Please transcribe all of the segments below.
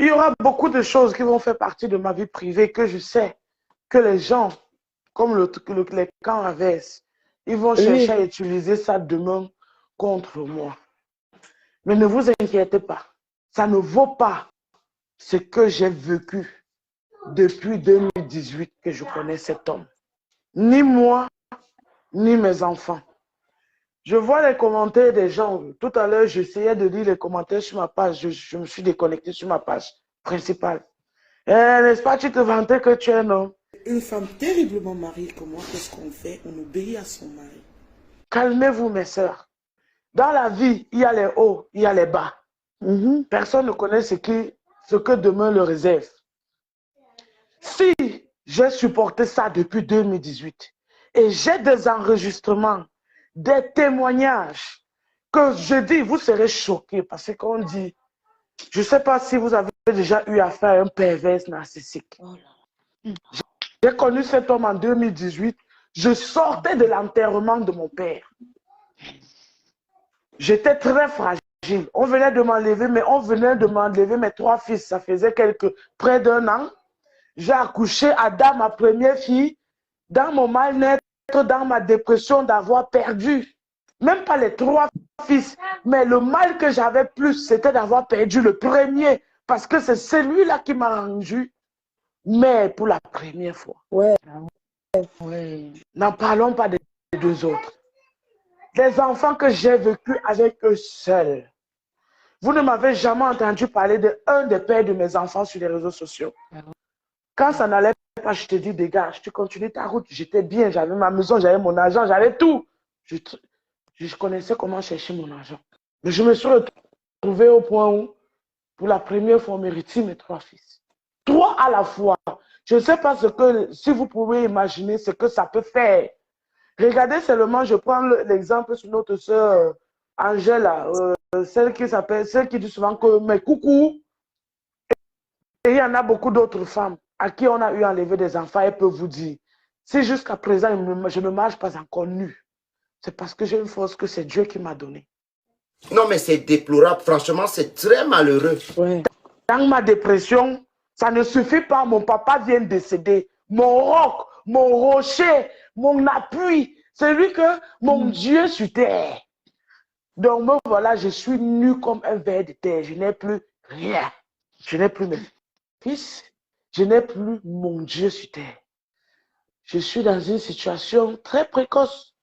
Il y aura beaucoup de choses qui vont faire partie de ma vie privée que je sais que les gens, comme les camps inverses, ils vont chercher à utiliser ça demain contre moi. Mais ne vous inquiétez pas, ça ne vaut pas ce que j'ai vécu depuis 2018 que je connais cet homme. Ni moi, ni mes enfants. Je vois les commentaires des gens. Tout à l'heure, j'essayais de lire les commentaires sur ma page. Je me suis déconnecté sur ma page principale. N'est-ce pas, tu te vantais que tu es un homme? Une femme terriblement mariée comme moi, qu'est-ce qu'on fait? On obéit à son mari. Calmez-vous, mes sœurs. Dans la vie, il y a les hauts, il y a les bas. Personne ne connaît ce que demain le réserve. Si j'ai supporté ça depuis 2018 et j'ai des enregistrements, des témoignages que je dis, vous serez choqués parce qu'on dit, je ne sais pas si vous avez déjà eu affaire à un pervers narcissique. J'ai connu cet homme en 2018. Je sortais de l'enterrement de mon père. J'étais très fragile. On venait de m'enlever, mais on venait de m'enlever mes 3 fils. Ça faisait près d'1 an. J'ai accouché Ada, ma première fille, dans mon mal-être, dans ma dépression d'avoir perdu. Même pas les 3 fils, mais le mal que j'avais plus, c'était d'avoir perdu le premier. Parce que c'est celui-là qui m'a rendu mère pour la première fois. Ouais. N'en parlons pas des 2 autres. Les enfants que j'ai vécu avec eux seuls. Vous ne m'avez jamais entendu parler d'un des pères de mes enfants sur les réseaux sociaux. Quand ça n'allait pas, je te dis, dégage, tu continues ta route. J'étais bien, j'avais ma maison, j'avais mon argent, j'avais tout. Je connaissais comment chercher mon argent. Mais je me suis retrouvé au point où, pour la première fois, on méritait mes 3 fils. 3 à la fois. Je ne sais pas si vous pouvez imaginer ce que ça peut faire. Regardez seulement, je prends l'exemple sur notre sœur Angela, celle qui dit souvent que mais coucou. Et il y en a beaucoup d'autres femmes à qui on a eu enlevé des enfants. Elles peuvent vous dire, si jusqu'à présent je ne marche pas encore nue, c'est parce que j'ai une force que c'est Dieu qui m'a donnée. Non, mais c'est déplorable. Franchement, c'est très malheureux. Ouais. Dans ma dépression, ça ne suffit pas. Mon papa vient de décéder. Mon roc, mon rocher, mon appui, c'est lui que mon Dieu sur terre. Donc, me voilà, je suis nue comme un ver de terre. Je n'ai plus rien. Je n'ai plus mes fils. Je n'ai plus mon Dieu sur terre. Je suis dans une situation très précoce.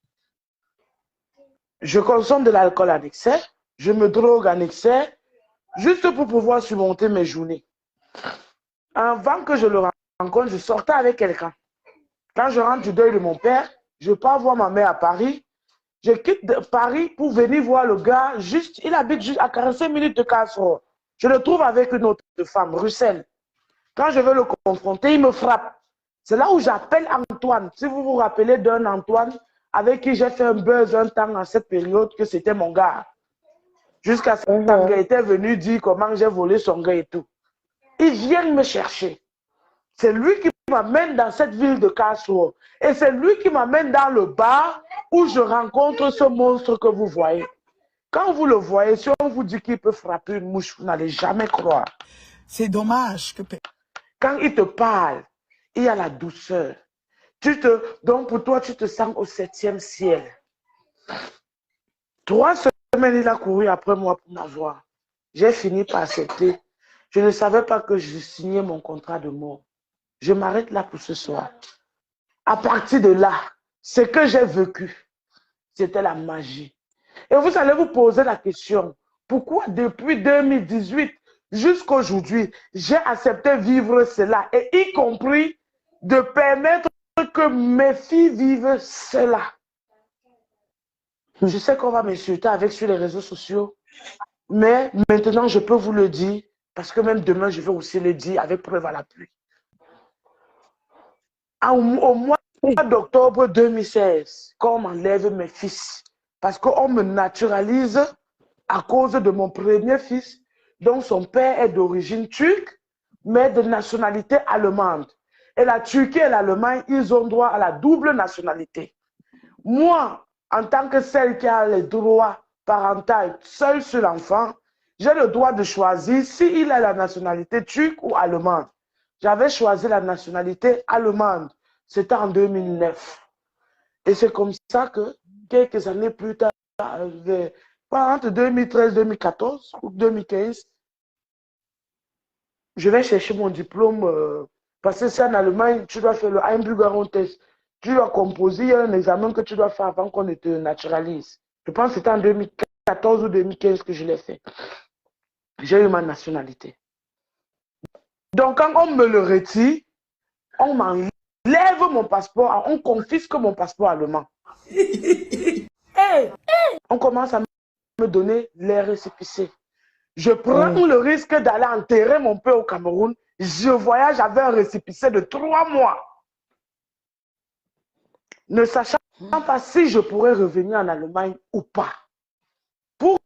Je consomme de l'alcool en excès. Je me drogue en excès. Juste pour pouvoir surmonter mes journées. Avant que je le rencontre, je sortais avec quelqu'un. Quand je rentre du deuil de mon père, je pars voir ma mère à Paris. Je quitte Paris pour venir voir le gars. Il habite juste à 45 minutes de Castres. Je le trouve avec une autre femme, Russell. Quand je veux le confronter, il me frappe. C'est là où j'appelle Antoine. Si vous vous rappelez d'un Antoine avec qui j'ai fait un buzz un temps à cette période, que c'était mon gars. Jusqu'à ce que mon gars était venu dire comment j'ai volé son gars et tout. Il vient me chercher. C'est lui qui m'amène dans cette ville de Castres. Et c'est lui qui m'amène dans le bar où je rencontre ce monstre que vous voyez. Quand vous le voyez, si on vous dit qu'il peut frapper une mouche, vous n'allez jamais croire. C'est dommage que... Quand il te parle, il y a la douceur. Donc pour toi, tu te sens au 7e ciel. 3 semaines, il a couru après moi pour m'avoir. J'ai fini par accepter. Je ne savais pas que je signais mon contrat de mort. Je m'arrête là pour ce soir. À partir de là, ce que j'ai vécu, c'était la magie. Et vous allez vous poser la question, pourquoi depuis 2018 jusqu'à aujourd'hui, j'ai accepté vivre cela, et y compris de permettre que mes filles vivent cela. Je sais qu'on va m'insulter avec sur les réseaux sociaux, mais maintenant je peux vous le dire, parce que même demain je vais aussi le dire avec preuve à l'appui. Au mois d'octobre 2016, quand on m'enlève mes fils, parce qu'on me naturalise à cause de mon premier fils, dont son père est d'origine turque, mais de nationalité allemande. Et la Turquie et l'Allemagne, ils ont droit à la double nationalité. Moi, en tant que celle qui a les droits parentaux seule sur l'enfant, j'ai le droit de choisir s'il a la nationalité turque ou allemande. J'avais choisi la nationalité allemande. C'était en 2009. Et c'est comme ça que, quelques années plus tard, entre 2013-2014 ou 2015, je vais chercher mon diplôme parce que c'est en Allemagne, tu dois faire le Einbürgerung-Test. Tu dois composer, il y a un examen que tu dois faire avant qu'on ne te naturalise. Je pense que c'était en 2014 ou 2015 que je l'ai fait. J'ai eu ma nationalité. Donc, quand on me le retire, on m'enlève mon passeport, on confisque mon passeport allemand. Et on commence à me donner les récépissés. Je prends le risque d'aller enterrer mon père au Cameroun. Je voyage avec un récépissé de 3 mois. Ne sachant pas si je pourrais revenir en Allemagne ou pas. Pour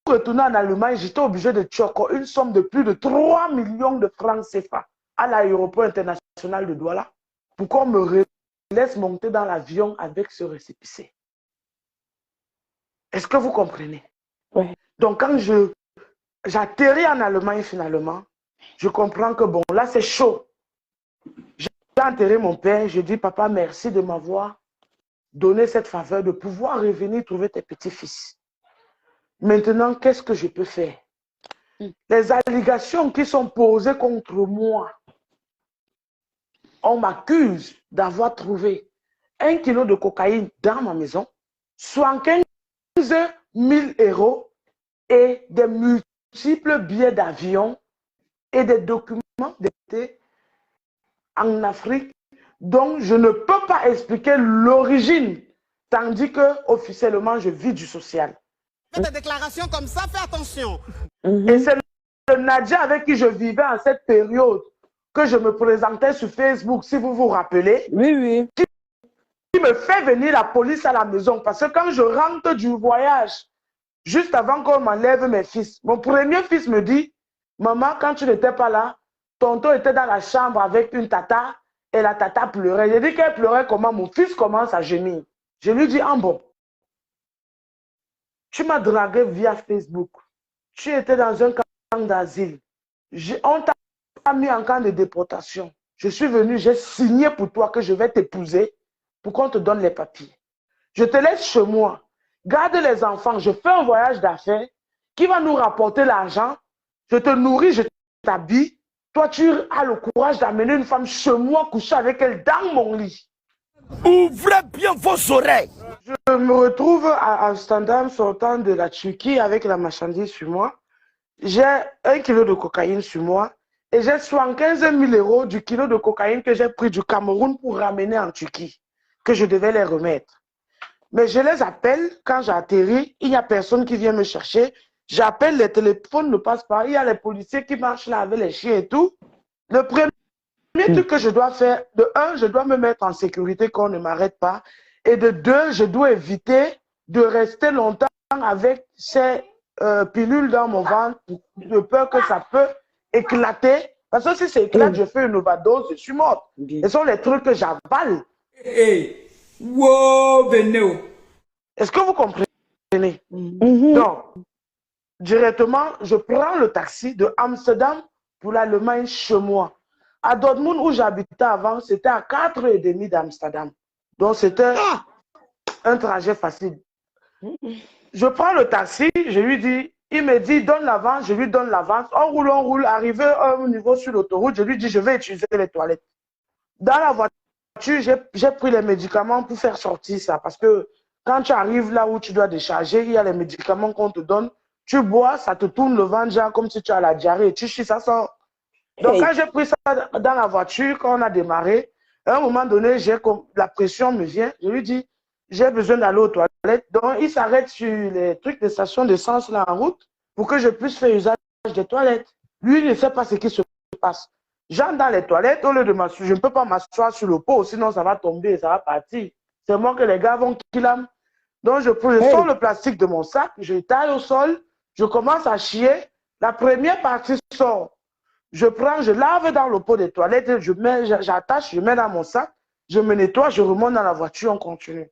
retourner en Allemagne, j'étais obligé de tuer encore une somme de plus de 3 millions de francs CFA à l'aéroport international de Douala pour qu'on me laisse monter dans l'avion avec ce récépissé. Est-ce que vous comprenez? Ouais. Donc, quand j'atterris en Allemagne finalement, je comprends que bon, là c'est chaud. J'ai enterré mon père, je dis papa, merci de m'avoir donné cette faveur de pouvoir revenir trouver tes petits-fils. Maintenant, qu'est-ce que je peux faire? Les allégations qui sont posées contre moi, on m'accuse d'avoir trouvé 1 kilo de cocaïne dans ma maison, 75 000 € et des multiples billets d'avion et des documents d'été en Afrique dont je ne peux pas expliquer l'origine, tandis que officiellement je vis du social. Des déclarations comme ça, fais attention. Et c'est le Nadia avec qui je vivais en cette période que je me présentais sur Facebook, si vous vous rappelez. Oui, oui. Qui me fait venir la police à la maison. Parce que quand je rentre du voyage, juste avant qu'on m'enlève mes fils, mon premier fils me dit, maman, quand tu n'étais pas là, tonton était dans la chambre avec une tata et la tata pleurait. J'ai dit qu'elle pleurait comment? Mon fils commence à gémir. Je lui dis, ah bon, tu m'as dragué via Facebook. Tu étais dans un camp d'asile. On t'a mis en camp de déportation. Je suis venu, j'ai signé pour toi que je vais t'épouser pour qu'on te donne les papiers. Je te laisse chez moi. Garde les enfants. Je fais un voyage d'affaires qui va nous rapporter l'argent. Je te nourris, je t'habille. Toi, tu as le courage d'amener une femme chez moi, coucher avec elle dans mon lit. Ouvrez bien vos oreilles. Je me retrouve à Amsterdam sortant de la Turquie avec la marchandise sur moi. J'ai 1 kilo de cocaïne sur moi et j'ai 75 000 € du kilo de cocaïne que j'ai pris du Cameroun pour ramener en Turquie, que je devais les remettre. Mais je les appelle quand j'atterris, il n'y a personne qui vient me chercher. J'appelle, les téléphones ne passent pas, il y a les policiers qui marchent là avec les chiens et tout. Le premier truc que je dois faire, de 1, je dois me mettre en sécurité qu'on ne m'arrête pas. Et de 2, je dois éviter de rester longtemps avec ces pilules dans mon ventre de peur que ça peut éclater. Parce que si ça éclate, je fais une overdose, je suis morte. Ce sont les trucs que j'avale. Hey, wow, venez. Est-ce que vous comprenez? Donc, directement, je prends le taxi de Amsterdam pour l'Allemagne chez moi. À Dortmund, où j'habitais avant, c'était à 4h30 d'Amsterdam. Donc, c'était un trajet facile. Je prends le taxi, je lui dis, il me dit, donne l'avance, je lui donne l'avance. On roule, arrivé à un niveau sur l'autoroute, je lui dis, je vais utiliser les toilettes. Dans la voiture, j'ai pris les médicaments pour faire sortir ça. Parce que quand tu arrives là où tu dois décharger, il y a les médicaments qu'on te donne. Tu bois, ça te tourne le ventre genre, comme si tu as la diarrhée. Tu chies, ça sort. Donc, quand j'ai pris ça dans la voiture, quand on a démarré, à un moment donné, la pression me vient. Je lui dis, j'ai besoin d'aller aux toilettes. Donc, il s'arrête sur les trucs de station d'essence là en route pour que je puisse faire usage des toilettes. Lui, il ne sait pas ce qui se passe. J'entre dans les toilettes, au lieu de m'asseoir, je ne peux pas m'asseoir sur le pot, sinon ça va tomber, ça va partir. C'est moi que les gars vont killer. Donc, je sors le plastique de mon sac, je taille au sol, je commence à chier. La première partie sort. Je prends, je lave dans le pot des toilettes, j'attache, je mets dans mon sac, je me nettoie, je remonte dans la voiture, on continue.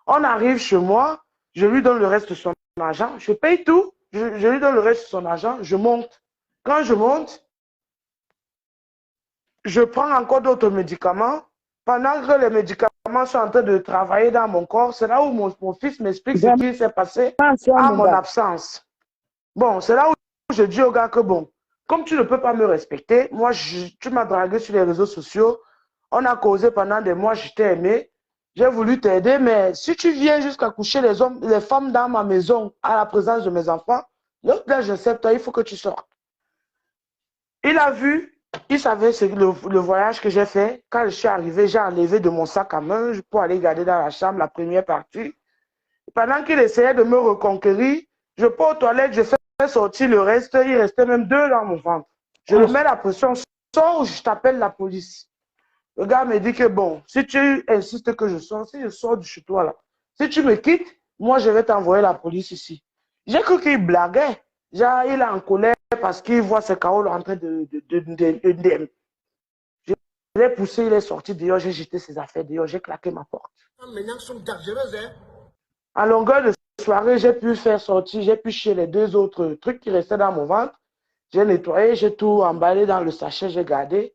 On arrive chez moi, je lui donne le reste de son argent, je paye tout, je lui donne le reste de son argent, je monte. Quand je monte, je prends encore d'autres médicaments. Pendant que les médicaments sont en train de travailler dans mon corps, c'est là où mon fils m'explique ce qui s'est passé à mon absence. Bon, c'est là où je dis au gars que bon, comme tu ne peux pas me respecter, moi, tu m'as dragué sur les réseaux sociaux, on a causé pendant des mois, je t'ai aimé, j'ai voulu t'aider, mais si tu viens jusqu'à coucher les femmes dans ma maison à la présence de mes enfants, là, je sais, toi, il faut que tu sortes. Il a vu, il savait le voyage que j'ai fait. Quand je suis arrivé, j'ai enlevé de mon sac à main pour aller garder dans la chambre la première partie. Pendant qu'il essayait de me reconquérir, je pars aux toilettes, je fais sortir le reste. Il restait même 2 dans mon ventre. Je lui mets la pression, sors ou je t'appelle la police. Le gars me dit que bon, si tu insistes que je sors, si je sors de chez toi là, si tu me quittes, moi je vais t'envoyer la police ici. J'ai cru qu'il blaguait. Genre, il est en colère parce qu'il voit ses carreaux en train de. Je l'ai poussé, il est sorti dehors, j'ai jeté ses affaires dehors, j'ai claqué ma porte. Maintenant, sont dangereuses, hein? À longueur de soirée, j'ai pu faire sortir, j'ai pu chier les 2 autres trucs qui restaient dans mon ventre. J'ai nettoyé, j'ai tout emballé dans le sachet, j'ai gardé.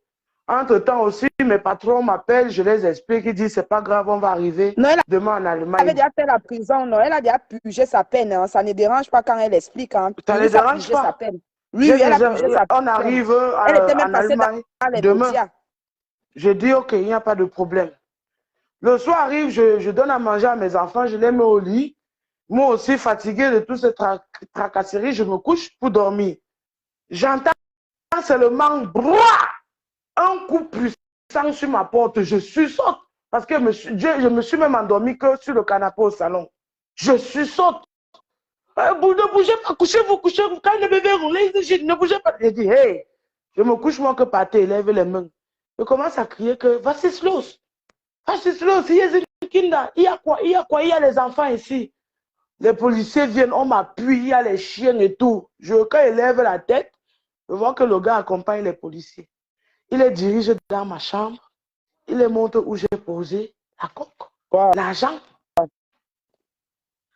Entre-temps aussi, mes patrons m'appellent, je les explique, ils disent c'est pas grave, on va arriver demain en Allemagne. Elle avait déjà fait la prison, non? Elle a déjà purgé sa peine. Hein. Ça ne dérange pas quand elle explique. Hein. Ça ne dérange pas. Sa peine. Oui, elle a purgé sa peine. On arrive elle était même en passée Allemagne dans les demain. médias. Je dis ok, il n'y a pas de problème. Le soir arrive, je donne à manger à mes enfants, je les mets au lit. Moi aussi, fatigué de toutes ces tracasseries, je me couche pour dormir. J'entends seulement un coup puissant sur ma porte. Je sursaute parce que je me suis même endormi que sur le canapé au salon. Je sursaute. Vous ne bougez pas, couchez-vous, couchez-vous. Quand le bébé roule, ne bougez pas. Je dis, hey, je me couche moi que par terre, lève les mains. Je commence à crier que, Vassislos, il y a quoi, il y a les enfants ici. Les policiers viennent, on m'appuie, il y a les chiens et tout. Quand il lève la tête, je vois que le gars accompagne les policiers. Il les dirige dans ma chambre, il les montre où j'ai posé la coque, l'argent.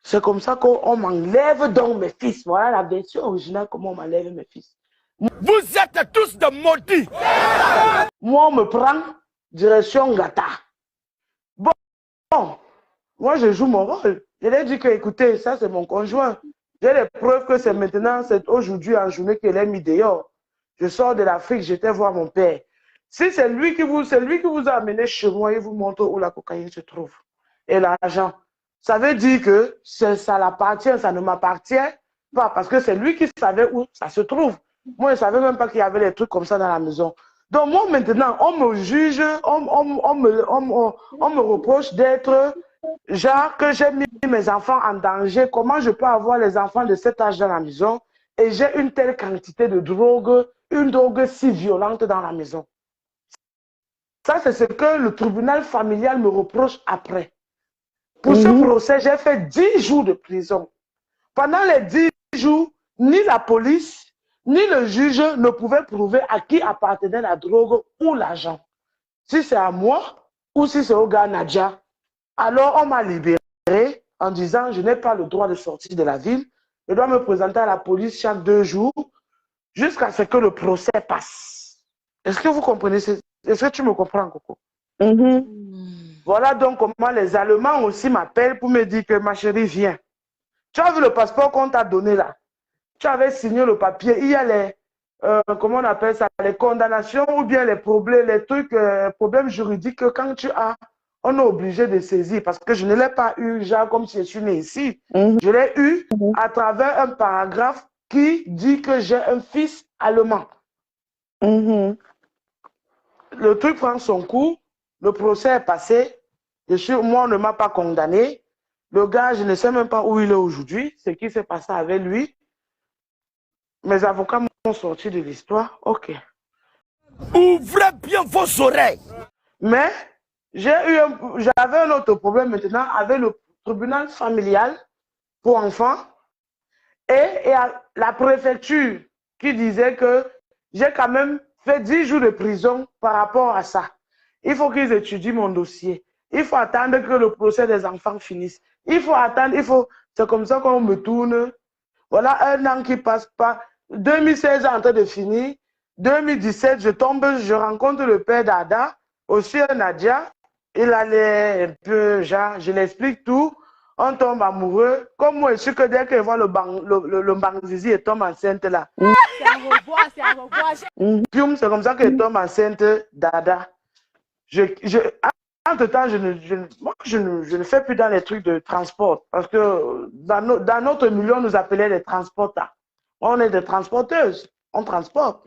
C'est comme ça qu'on m'enlève donc mes fils. Voilà la version originale, comment on m'enlève mes fils. Vous êtes tous de maudits. Moi, on me prend direction Gata. Bon, moi, je joue mon rôle. Je lui ai dit que, écoutez, ça, c'est mon conjoint. J'ai les preuves que c'est maintenant, c'est aujourd'hui en journée qu'elle est mis dehors. Je sors de l'Afrique, j'étais voir mon père. Si c'est lui qui vous a amené chez moi, il vous montre où la cocaïne se trouve. Et l'argent. Ça veut dire que ça l'appartient, ça ne m'appartient pas. Parce que c'est lui qui savait où ça se trouve. Moi, je ne savais même pas qu'il y avait des trucs comme ça dans la maison. Donc moi, maintenant, on me juge, on me reproche d'être, genre, que j'ai mis mes enfants en danger. Comment je peux avoir les enfants de cet âge dans la maison et j'ai une telle quantité de drogue, une drogue si violente dans la maison? Ça, c'est ce que le tribunal familial me reproche après. Pour ce procès, j'ai fait 10 jours de prison. Pendant les 10 jours, ni la police, ni le juge ne pouvaient prouver à qui appartenait la drogue ou l'argent. Si c'est à moi ou si c'est au gars Nadia. Alors, on m'a libéré en disant je n'ai pas le droit de sortir de la ville. Je dois me présenter à la police chaque 2 jours jusqu'à ce que le procès passe. Est-ce que vous comprenez? Est-ce que tu me comprends, Coco? Voilà donc comment les Allemands aussi m'appellent pour me dire que ma chérie, viens. Tu as vu le passeport qu'on t'a donné là? Tu avais signé le papier. Il y a les, comment on appelle ça, les condamnations ou bien les problèmes, les trucs, problèmes juridiques que quand tu as, on est obligé de saisir parce que je ne l'ai pas eu, genre comme si je suis né ici. Je l'ai eu à travers un paragraphe qui dit que j'ai un fils allemand. Le truc prend son cours. Le procès est passé. Moi, on ne m'a pas condamné. Le gars, je ne sais même pas où il est aujourd'hui. Ce qui s'est passé avec lui. Mes avocats m'ont sorti de l'histoire. Ouvrez bien vos oreilles. Mais j'avais un autre problème maintenant avec le tribunal familial pour enfants et la préfecture qui disait que j'ai quand même fait 10 jours de prison par rapport à ça. Il faut qu'ils étudient mon dossier. Il faut attendre que le procès des enfants finisse. Il faut attendre, C'est comme ça qu'on me tourne. Voilà un an qui passe pas. 2016 est en train de finir. 2017, je rencontre le père d'Ada, aussi un Nadia. Il allait un peu, genre, je l'explique tout. On tombe amoureux. Comme moi, je suis que dès qu'elle voit le Bangzizi, elle tombe enceinte là. C'est à revoir, c'est à revoir. C'est comme ça qu'elle tombe enceinte d'Ada. Entre-temps, je ne fais plus dans les trucs de transport. Parce que dans notre milieu, on nous appelait les transporteurs. On est des transporteuses. On transporte.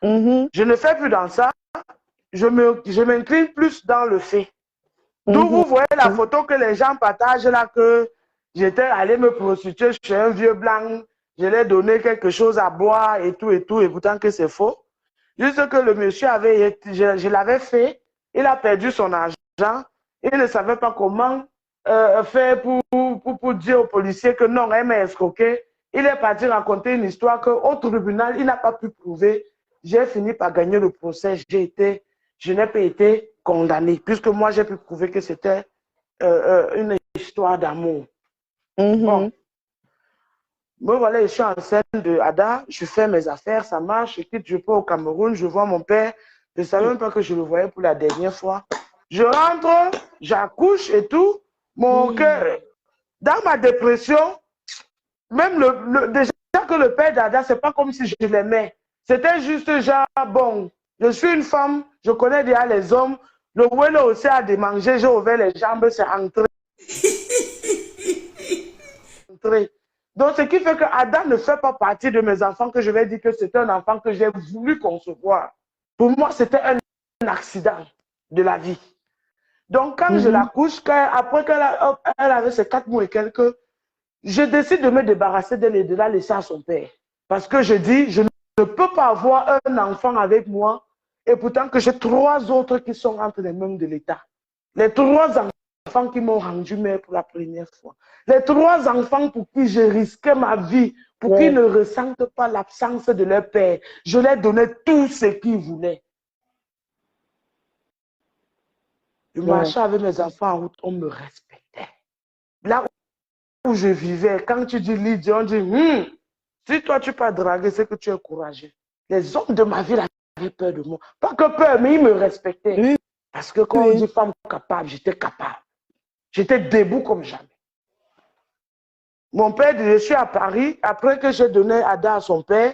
Je ne fais plus dans ça. Je m'incline plus dans le fait. D'où vous voyez la photo que les gens partagent là, que j'étais allé me prostituer chez un vieux blanc. Je lui ai donné quelque chose à boire et tout, et pourtant que c'est faux. Juste que le monsieur je l'avais fait. Il a perdu son argent. Il ne savait pas comment faire pour dire aux policiers que non, elle m'a escroqué. Il est parti raconter une histoire qu'au tribunal, il n'a pas pu prouver. J'ai fini par gagner le procès. Je n'ai pas été condamné, puisque moi, j'ai pu prouver que c'était une histoire d'amour. Bon. Bon, voilà, je suis enceinte de Ada. Je fais mes affaires, ça marche. Je pars au Cameroun, je vois mon père. Je ne savais même pas que je le voyais pour la dernière fois. Je rentre, j'accouche et tout. Mon cœur, dans ma dépression, même déjà que le père d'Ada, ce n'est pas comme si je l'aimais. C'était juste genre, bon, je suis une femme, je connais déjà les hommes. Le Welo aussi a démangé, j'ai ouvert les jambes, c'est entré. Donc, ce qui fait que Ada ne fait pas partie de mes enfants que je vais dire que c'est un enfant que j'ai voulu concevoir. Pour moi, c'était un accident de la vie. Donc, quand je l'accouche, après qu'elle avait ses 4 mois et quelques, je décide de me débarrasser d'elle et de la laisser à son père. Parce que je dis, je ne peux pas avoir un enfant avec moi et pourtant que j'ai 3 autres qui sont entre les mains de l'État. Les 3 enfants qui m'ont rendu mère pour la première fois. Les 3 enfants pour qui j'ai risqué ma vie, pour qu'ils ne ressentent pas l'absence de leur père. Je leur donnais tout ce qu'ils voulaient. Je marchais avec mes enfants en route, on me respectait. Là où je vivais, quand tu dis Lydie, on dit, si toi tu pas draguer, c'est que tu es courageux. Les hommes de ma vie avaient peur de moi. Pas que peur, mais ils me respectaient. Parce que quand on dit femme capable, j'étais capable. J'étais debout comme jamais. Mon père, je suis à Paris, après que j'ai donné Ada à son père,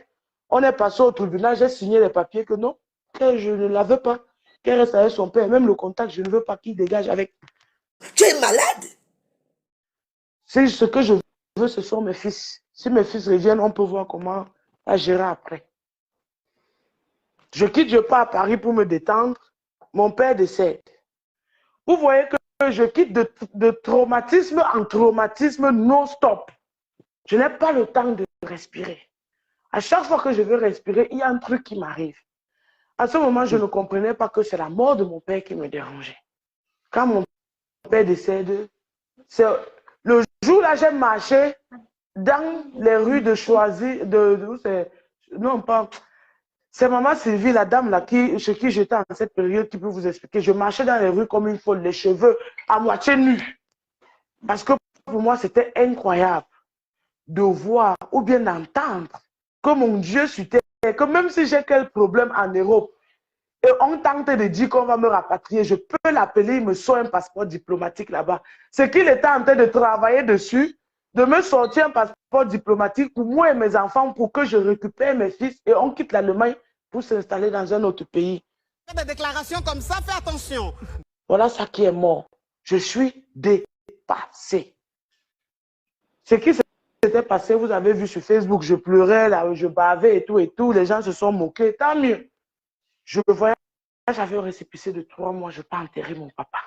on est passé au tribunal, j'ai signé les papiers que non, que je ne la veux pas, qu'elle reste avec son père. Même le contact, je ne veux pas qu'il dégage avec. Tu es malade? C'est ce que je veux, ce sont mes fils. Si mes fils reviennent, on peut voir comment à gérer après. Je pars à Paris pour me détendre. Mon père décède. Vous voyez que je quitte de traumatisme en traumatisme non-stop. Je n'ai pas le temps de respirer. À chaque fois que je veux respirer, il y a un truc qui m'arrive. À ce moment, je ne comprenais pas que c'est la mort de mon père qui me dérangeait. Quand mon père décède, c'est le jour-là, j'ai marché dans les rues de Choisy, non pas, c'est Maman Sylvie, la dame là, chez qui j'étais en cette période, qui peut vous expliquer. Je marchais dans les rues comme une folle, les cheveux à moitié nus. Parce que pour moi, c'était incroyable de voir ou bien d'entendre que mon Dieu sur terre, que même si j'ai quel problème en Europe, et on tente de dire qu'on va me rapatrier, je peux l'appeler, il me sort un passeport diplomatique là-bas. C'est qu'il était en train de travailler dessus, de me sortir un passeport diplomatique pour moi et mes enfants, pour que je récupère mes fils et on quitte l'Allemagne pour s'installer dans un autre pays. Des déclarations comme ça, fais attention. Voilà ça qui est mort. Je suis dépassé. Ce qui s'était passé, vous avez vu sur Facebook, je pleurais, là, je bavais et tout, les gens se sont moqués, tant mieux. Je voyais, j'avais un récépissé de 3 mois, je n'ai pas enterré mon papa.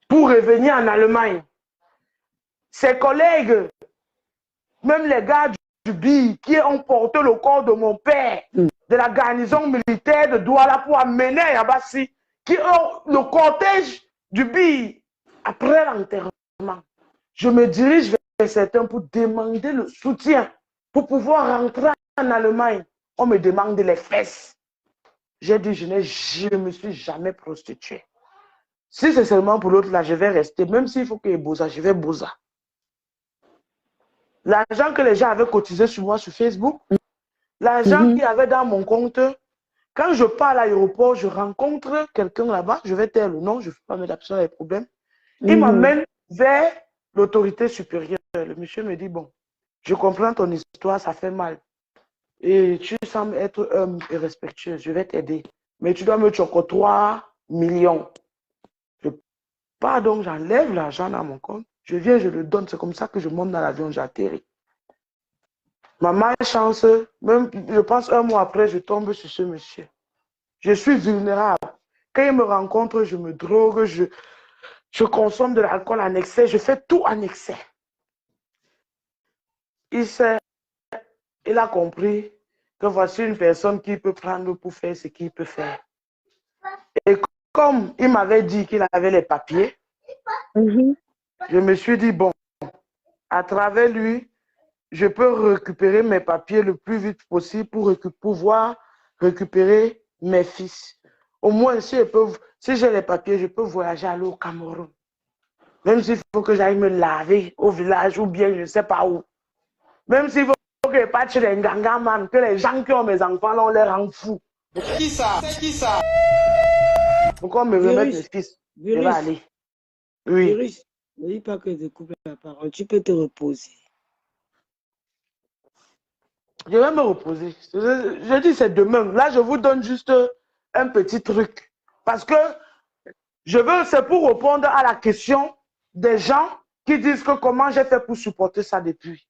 Pour revenir en Allemagne, ses collègues, même les gars du BI, qui ont porté le corps de mon père, de la garnison militaire de Douala pour amener à Yabassi, qui ont le cortège du BI après l'enterrement. Je me dirige vers certains pour demander le soutien, pour pouvoir rentrer en Allemagne. On me demande les fesses. J'ai dit, je ne me suis jamais prostituée. Si c'est seulement pour l'autre, là, je vais rester. Même s'il faut que je bosse, je vais bosser. L'argent que les gens avaient cotisé sur moi sur Facebook, l'argent qu'il y avait dans mon compte, quand je pars à l'aéroport, je rencontre quelqu'un là-bas, je vais taire le nom, je ne vais pas mettre absolument les problèmes. Il m'amène vers l'autorité supérieure. Le monsieur me dit, bon, je comprends ton histoire, ça fait mal. Et tu sembles être humble et respectueux, je vais t'aider. Mais tu dois me choquer 3 millions. Je pars donc, j'enlève l'argent dans mon compte. Je viens, je le donne. C'est comme ça que je monte dans l'avion, j'atterris. Ma malchance, même, je pense un mois après, je tombe sur ce monsieur. Je suis vulnérable. Quand il me rencontre, je me drogue, je consomme de l'alcool en excès, je fais tout en excès. Il a compris que voici une personne qui peut prendre pour faire ce qu'il peut faire. Et comme il m'avait dit qu'il avait les papiers, je me suis dit, bon, à travers lui, je peux récupérer mes papiers le plus vite possible pour pouvoir récupérer mes fils. Au moins, si j'ai les papiers, je peux voyager aller au Cameroun. Même s'il faut que j'aille me laver au village ou bien je ne sais pas où. Même s'il faut que je parte chez les Ngangaman, que les gens qui ont mes enfants, là, on les rend fous. C'est qui ça? C'est qui ça? Pourquoi me remettre mes fils? Je vais aller. Oui. Virus, ne dis pas que je coupe la parole. Tu peux te reposer. Je vais me reposer. Je dis c'est demain. Là, je vous donne juste un petit truc. Parce que c'est pour répondre à la question des gens qui disent que comment j'ai fait pour supporter ça depuis.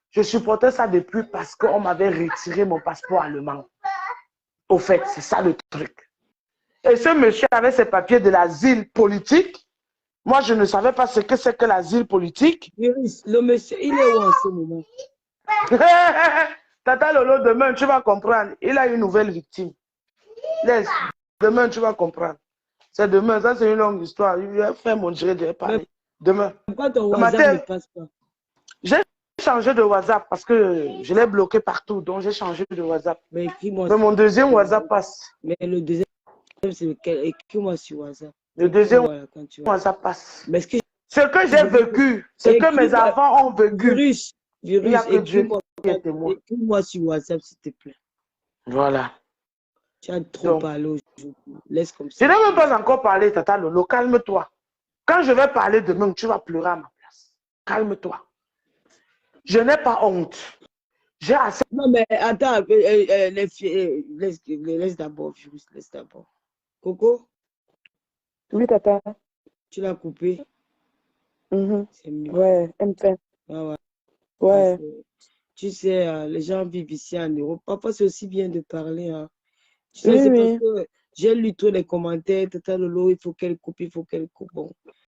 Je supportais ça depuis parce qu'on m'avait retiré mon passeport allemand. Au fait, c'est ça le truc. Et ce monsieur avait ses papiers de l'asile politique. Moi, je ne savais pas ce que c'est que l'asile politique. Virus, le monsieur, il est où en ce moment? Tata Lolo, demain, tu vas comprendre. Il a une nouvelle victime. Laisse. Demain, tu vas comprendre. C'est demain. Ça, c'est une longue histoire. Je vais faire mon direct, je vais parler. Demain. Pourquoi ton WhatsApp ne passe pas? J'ai changé de WhatsApp parce que je l'ai bloqué partout. Donc, j'ai changé de WhatsApp. Mais mon deuxième WhatsApp passe. Mais le deuxième, c'est lequel? Écris-moi sur WhatsApp. Le deuxième WhatsApp passe. Mais ce que j'ai vécu, ce que mes enfants ont vécu. Virus, il n'y a que Dieu qui est témoin. Écris-moi sur WhatsApp, s'il te plaît. Voilà. Tu as trop parlé aujourd'hui. Laisse comme ça. Je n'ai même pas encore parlé, Tata Lolo. Calme-toi. Quand je vais parler demain, tu vas pleurer à ma place. Calme-toi. Je n'ai pas honte. J'ai assez. Non, mais attends, laisse d'abord, Virus, laisse d'abord. Coco? Oui, Tata. Tu l'as coupé? C'est mieux. Ouais, elle me fait. Ouais. Tu sais, les gens vivent ici en Europe. Parfois, c'est aussi bien de parler. Hein. Tu sais, c'est parce que j'ai lu tous les commentaires. Tata Lolo, il faut qu'elle coupe, il faut qu'elle coupe. Bon.